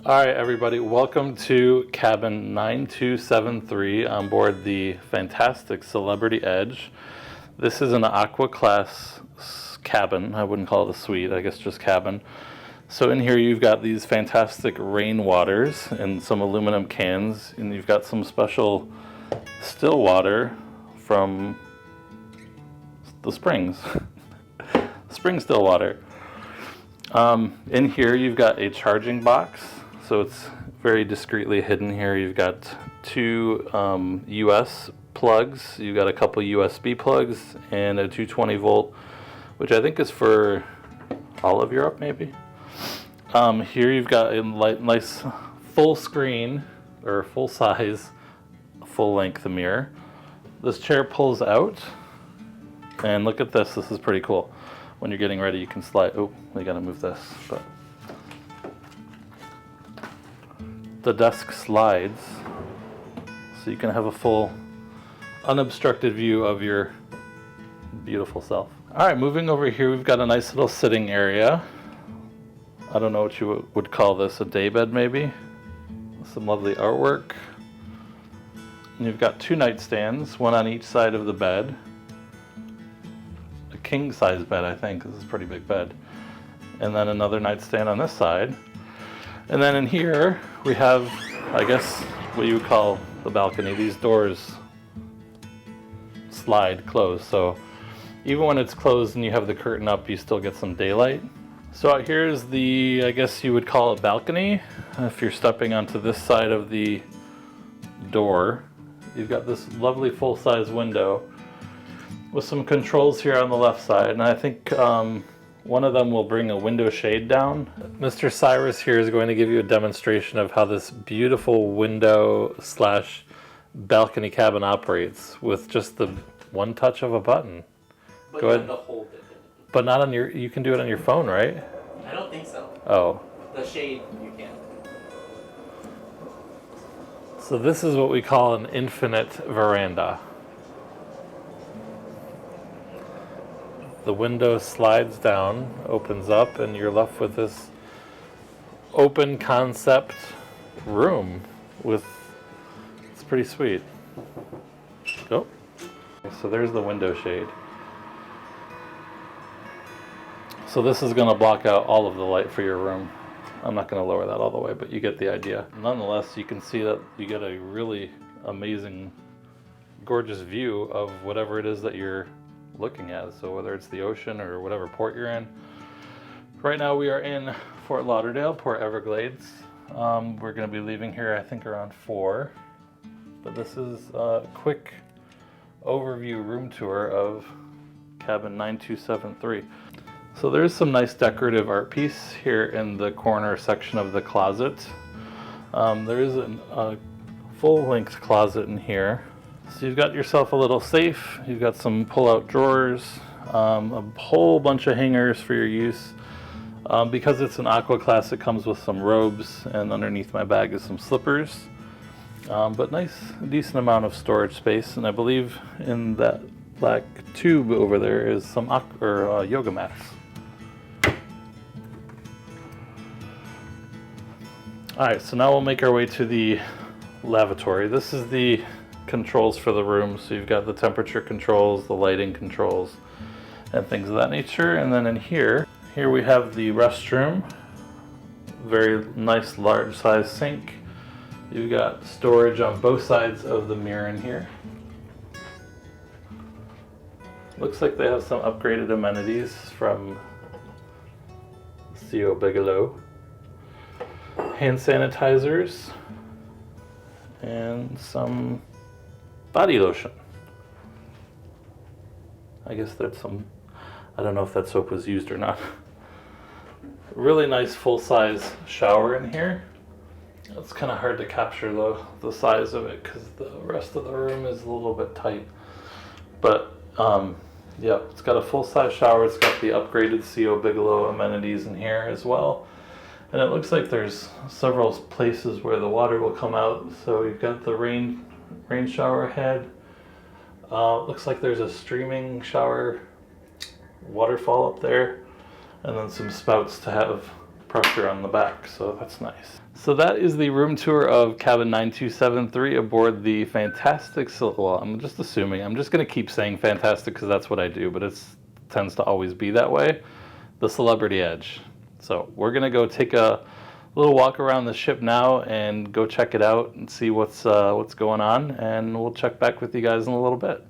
All right, everybody, welcome to cabin 9273 on board the fantastic Celebrity Edge. This is an Aqua Class cabin. I wouldn't call it a suite, I guess just cabin. So in here you've got these fantastic rain waters and some aluminum cans, and you've got some special still water from the springs. Spring still water. In here you've got a charging box. So it's very discreetly hidden here. You've got two US plugs. You've got a couple USB plugs and a 220 volt, which I think is for all of Europe maybe. Here you've got a nice full screen or full size, full length mirror. This chair pulls out, and look at this. This is pretty cool. When you're getting ready, you can slide. Oh, we gotta move this, but. The desk slides so you can have a full unobstructed view of your beautiful self. All right, moving over here, we've got a nice little sitting area. I don't know what you would call this, a daybed maybe. Some lovely artwork. And you've got two nightstands, one on each side of the bed. A king size bed, I think. This is a pretty big bed. And then another nightstand on this side. And then in here, we have, I guess, what you would call the balcony. These doors slide closed, so even when it's closed and you have the curtain up, you still get some daylight. So out here is the, I guess you would call it balcony. If you're stepping onto this side of the door, you've got this lovely full-size window with some controls here on the left side, and I think one of them will bring a window shade down. Mr. Cyrus here is going to give you a demonstration of how this beautiful window slash balcony cabin operates with just the one touch of a button. But Go you ahead. have to hold it. But not on your, you can do it on your phone, right? I don't think so. Oh. The shade, you can't. So this is what we call an infinite veranda. The window slides down, opens up, and you're left with this open concept room with, it's pretty sweet. Oh, so there's the window shade. So this is gonna block out all of the light for your room. I'm not gonna lower that all the way, but you get the idea. Nonetheless, you can see that you get a really amazing, gorgeous view of whatever it is that you're looking at, so whether it's the ocean or whatever port you're in. Right now we are in Fort Lauderdale, Port Everglades. We're going to be leaving here I think around 4, but this is a quick overview room tour of cabin 9273. So there's some nice decorative art piece here in the corner section of the closet. There is a full-length closet in here. So you've got yourself a little safe, you've got some pull-out drawers, a whole bunch of hangers for your use. Because it's an Aqua Class, it comes with some robes, and underneath my bag is some slippers. But nice, decent amount of storage space, and I believe in that black tube over there is some yoga mats. Alright, so now we'll make our way to the lavatory. This is the controls for the room, so you've got the temperature controls, the lighting controls, and things of that nature. And then in here we have the restroom, very nice large size sink. You've got storage on both sides of the mirror in here. Looks like they have some upgraded amenities from CO Bigelow. Hand sanitizers and some body lotion. I guess that's some, I don't know if that soap was used or not. Really nice full-size shower in here. It's kind of hard to capture the size of it because the rest of the room is a little bit tight. But yeah, it's got a full-size shower. It's got the upgraded CO Bigelow amenities in here as well. And it looks like there's several places where the water will come out. So you've got the rain shower head. Looks like there's a streaming shower waterfall up there, and then some spouts to have pressure on the back, so that's nice. So that is the room tour of cabin 9273 aboard the fantastic, well, I'm just assuming, I'm just going to keep saying fantastic because that's what I do, but it tends to always be that way, the Celebrity Edge. So we're going to go take a little walk around the ship now and go check it out and see what's going on, and we'll check back with you guys in a little bit.